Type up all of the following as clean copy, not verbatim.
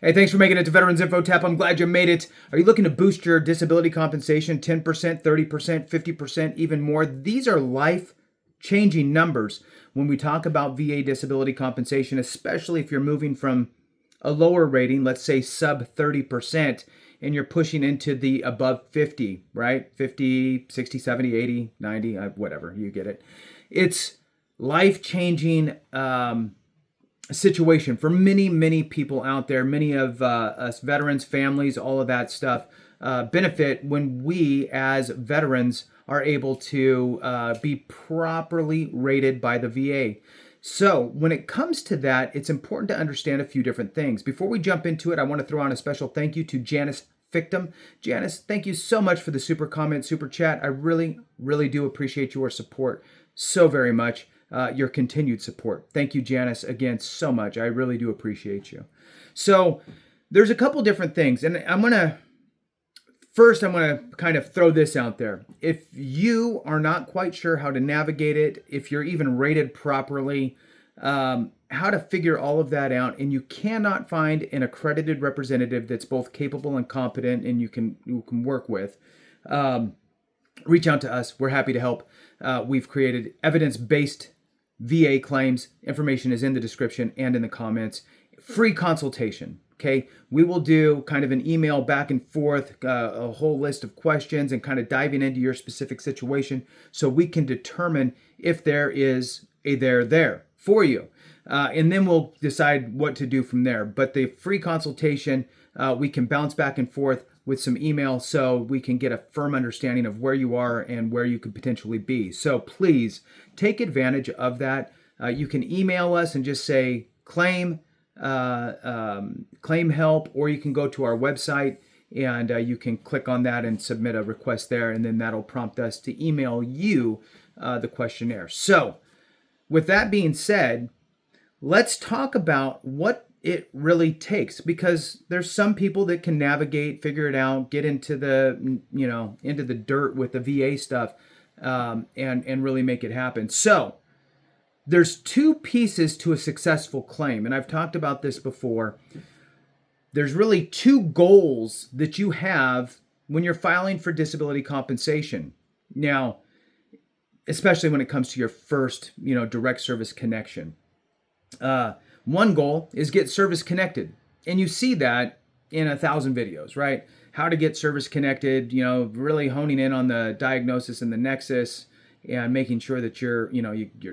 Hey, thanks for making it to Veterans Info Tap. I'm glad you made it. Are you looking to boost your disability compensation 10%, 30%, 50%, even more? These are life-changing numbers when we talk about VA disability compensation, especially if you're moving from a lower rating, let's say sub 30%, and you're pushing into the above 50, right? 50, 60, 70, 80, 90, whatever, you get it. It's life-changing situation for many people out there. Many of us veterans, families, all of that stuff benefit when we as veterans are able to be properly rated by the VA. So when it comes to that, it's important to understand a few different things. Before we jump into it, I want to throw on a special thank you to Janice Fictum. Janice, thank you so much for the super comment, super chat. I really do appreciate your support so very much. Your continued support. Thank you, Janice, again, so much. I really do appreciate you. So there's a couple different things, and I'm going to kind of throw this out there. If you are not quite sure how to navigate it, if you're even rated properly, how to figure all of that out, and you cannot find an accredited representative that's both capable and competent and you can work with, reach out to us. We're happy to help. We've created evidence-based VA claims. Information is in the description and in the comments. Free consultation. Okay, we will do kind of an email back and forth, a whole list of questions and kind of diving into your specific situation so we can determine if there is a there for you. And then we'll decide what to do from there. But the free consultation, we can bounce back and forth with some email so we can get a firm understanding of where you are and where you could potentially be. So please take advantage of that. You can email us and just say claim help, or you can go to our website and you can click on that and submit a request there, and then that'll prompt us to email you the questionnaire. So with that being said, let's talk about what it really takes, because there's some people that can navigate, figure it out, get into the dirt with the VA stuff, and really make it happen. So there's two pieces to a successful claim, and I've talked about this before. There's really two goals that you have when you're filing for disability compensation. Now, especially when it comes to your first, direct service connection. One goal is get service connected. And you see that in 1,000 videos, right? How to get service connected, really honing in on the diagnosis and the nexus and making sure that you're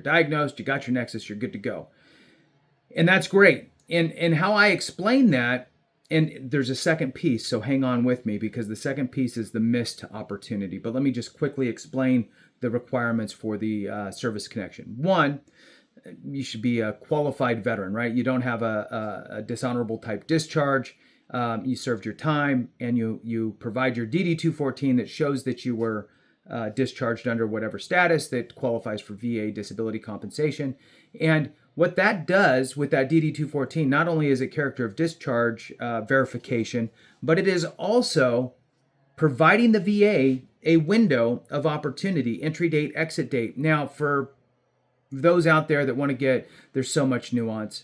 diagnosed, you got your nexus, you're good to go. And that's great. And how I explain that, and there's a second piece, so hang on with me, because the second piece is the missed opportunity. But let me just quickly explain the requirements for the service connection. One, you should be a qualified veteran, right? You don't have a dishonorable type discharge. You served your time, and you provide your DD-214 that shows that you were discharged under whatever status that qualifies for VA disability compensation. And what that does with that DD-214, not only is it character of discharge verification, but it is also providing the VA a window of opportunity, entry date, exit date. Now, for those out there that want to get, there's so much nuance.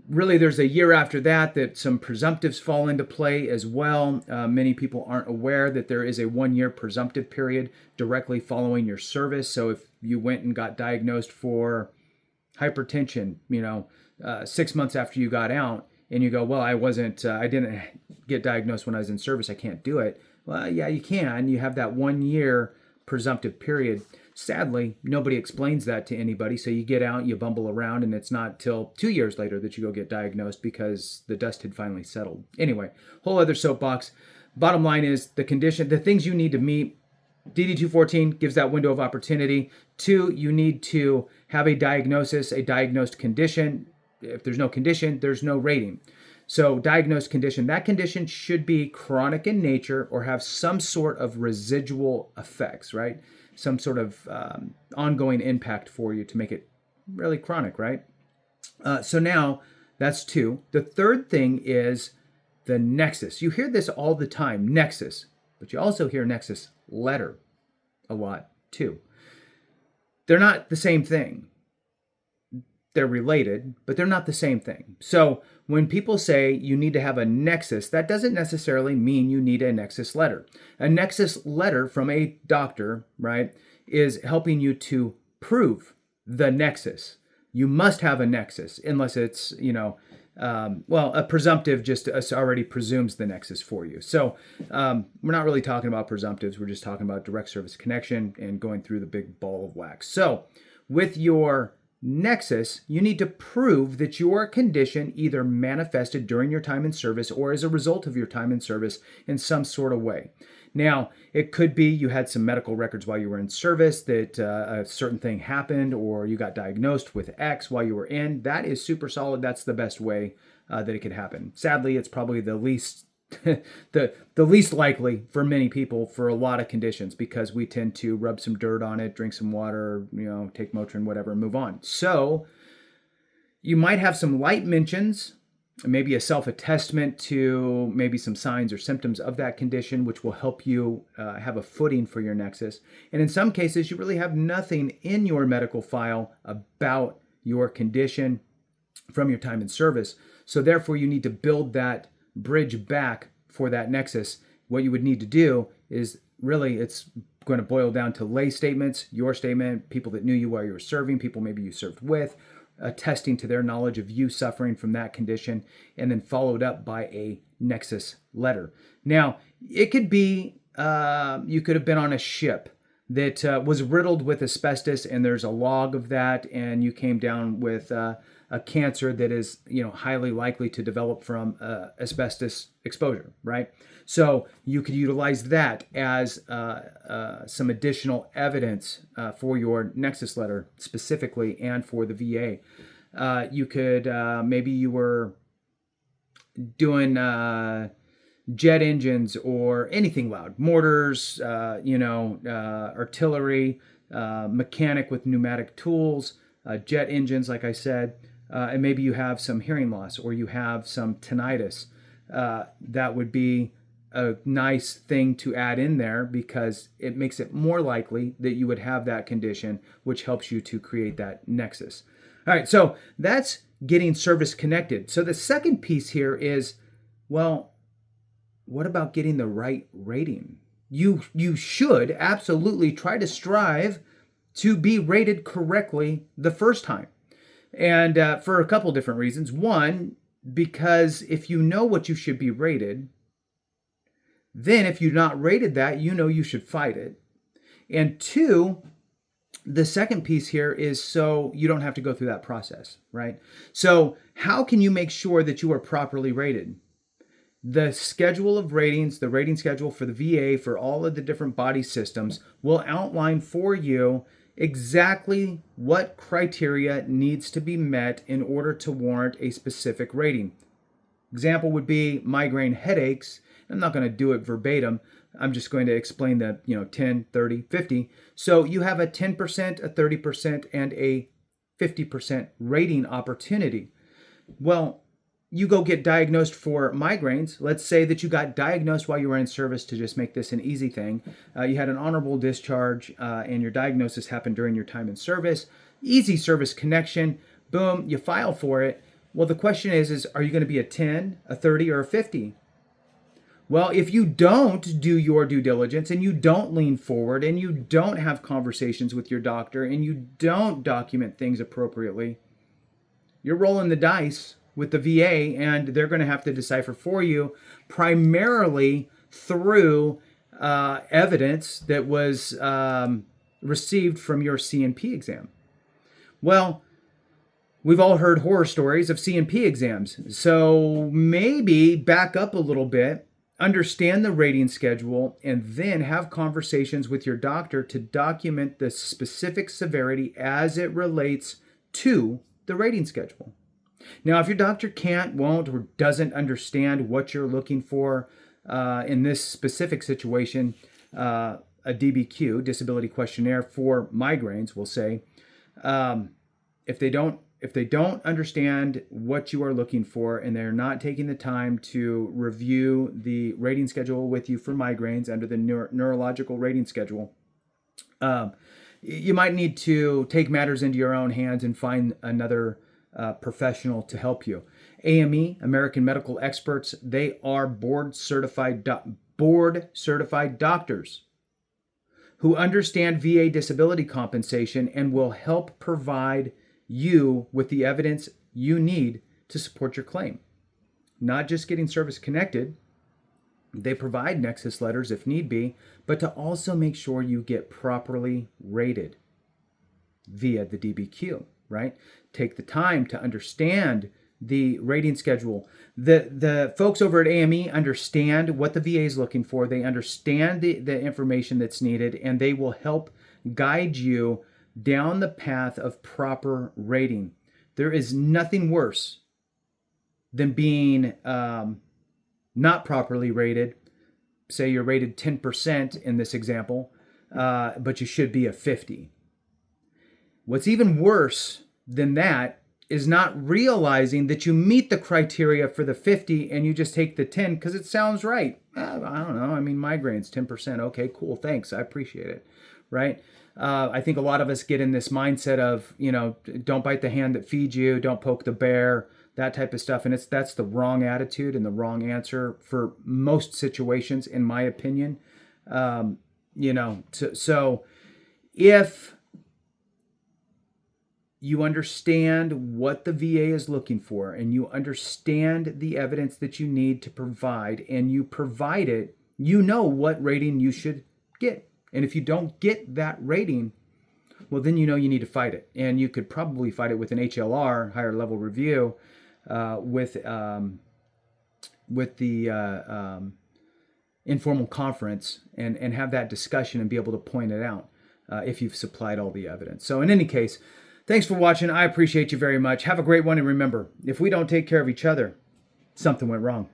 Really, there's a year after that some presumptives fall into play as well. Many people aren't aware that there is a 1-year presumptive period directly following your service. So if you went and got diagnosed for hypertension, 6 months after you got out, and you go, well, I didn't get diagnosed when I was in service, I can't do it. Well, yeah, you can. You have that 1-year presumptive period. Sadly, nobody explains that to anybody. So you get out, you bumble around, and it's not till 2 years later that you go get diagnosed because the dust had finally settled. Anyway, whole other soapbox. Bottom line is the things you need to meet. DD-214 gives that window of opportunity. 2, you need to have a diagnosis, a diagnosed condition. If there's no condition, there's no rating. So diagnosed condition, that condition should be chronic in nature or have some sort of residual effects, right? Some sort of ongoing impact for you to make it really chronic, right? So now that's 2. The third thing is the nexus. You hear this all the time, nexus, but you also hear nexus letter a lot too. They're not the same thing. they're related, but they're not the same thing. So when people say you need to have a nexus, that doesn't necessarily mean you need a nexus letter. A nexus letter from a doctor, right, is helping you to prove the nexus. You must have a nexus unless it's, a presumptive just already presumes the nexus for you. So we're not really talking about presumptives. We're just talking about direct service connection and going through the big ball of wax. So with your nexus, you need to prove that your condition either manifested during your time in service or as a result of your time in service in some sort of way. Now, it could be you had some medical records while you were in service that a certain thing happened, or you got diagnosed with X while you were in. That is super solid. That's the best way that it could happen. Sadly, it's probably the least the least likely for many people for a lot of conditions, because we tend to rub some dirt on it, drink some water, take Motrin, whatever, and move on. So you might have some light mentions, maybe a self-attestment to maybe some signs or symptoms of that condition, which will help you have a footing for your nexus. And in some cases, you really have nothing in your medical file about your condition from your time in service. So therefore, you need to build that bridge back for that nexus. What you would need to do is really, it's going to boil down to lay statements, your statement, people that knew you while you were serving, people maybe you served with, attesting to their knowledge of you suffering from that condition, and then followed up by a nexus letter. Now, it could be, you could have been on a ship that was riddled with asbestos, and there's a log of that, and you came down with a cancer that is, highly likely to develop from asbestos exposure, right? So you could utilize that as some additional evidence for your nexus letter specifically, and for the VA. You could, maybe you were doing jet engines or anything loud, mortars, artillery, mechanic with pneumatic tools, jet engines, like I said, and maybe you have some hearing loss or you have some tinnitus. That would be a nice thing to add in there, because it makes it more likely that you would have that condition, which helps you to create that nexus. All right, so that's getting service connected. So the second piece here is, well, what about getting the right rating? You should absolutely try to strive to be rated correctly the first time. And for a couple different reasons. One, because if you know what you should be rated, then if you're not rated that, you should fight it. And two, the second piece here is so you don't have to go through that process, right? So how can you make sure that you are properly rated? The schedule of ratings, the rating schedule for the VA for all of the different body systems, will outline for you exactly what criteria needs to be met in order to warrant a specific rating. Example would be migraine headaches. I'm not going to do it verbatim. I'm just going to explain the 10, 30, 50. So you have a 10%, a 30%, and a 50% rating opportunity. Well, you go get diagnosed for migraines. Let's say that you got diagnosed while you were in service, to just make this an easy thing. You had an honorable discharge, and your diagnosis happened during your time in service. Easy service connection. Boom, you file for it. Well, the question is are you going to be a 10, a 30, or a 50? Well, if you don't do your due diligence, and you don't lean forward, and you don't have conversations with your doctor, and you don't document things appropriately, you're rolling the dice with the VA, and they're going to have to decipher for you, primarily through evidence that was received from your C&P exam. Well, we've all heard horror stories of C&P exams, so maybe back up a little bit, understand the rating schedule, and then have conversations with your doctor to document the specific severity as it relates to the rating schedule. Now, if your doctor can't, won't, or doesn't understand what you're looking for in this specific situation, a DBQ, disability questionnaire for migraines, will say, if they don't understand what you are looking for, and they're not taking the time to review the rating schedule with you for migraines under the neurological rating schedule, you might need to take matters into your own hands and find another professional to help you. AME, American Medical Experts, they are board certified doctors who understand VA disability compensation and will help provide you with the evidence you need to support your claim. Not just getting service connected, they provide nexus letters if need be, but to also make sure you get properly rated via the DBQ, right? Take the time to understand the rating schedule. The folks over at AME understand what the VA is looking for. They understand the information that's needed, and they will help guide you down the path of proper rating. There is nothing worse than being not properly rated. Say you're rated 10% in this example, but you should be a 50. What's even worse than that is not realizing that you meet the criteria for the 50 and you just take the 10 because it sounds right. I don't know. I mean, migraines, 10%. Okay, cool. Thanks. I appreciate it. Right? I think a lot of us get in this mindset of, don't bite the hand that feeds you, don't poke the bear, that type of stuff. And that's the wrong attitude and the wrong answer for most situations, in my opinion. So if you understand what the VA is looking for and you understand the evidence that you need to provide and you provide it, you know what rating you should get. And if you don't get that rating, well, then you need to fight it. And you could probably fight it with an HLR, higher level review, with the informal conference and have that discussion and be able to point it out if you've supplied all the evidence. So in any case, thanks for watching. I appreciate you very much. Have a great one. And remember, if we don't take care of each other, something went wrong.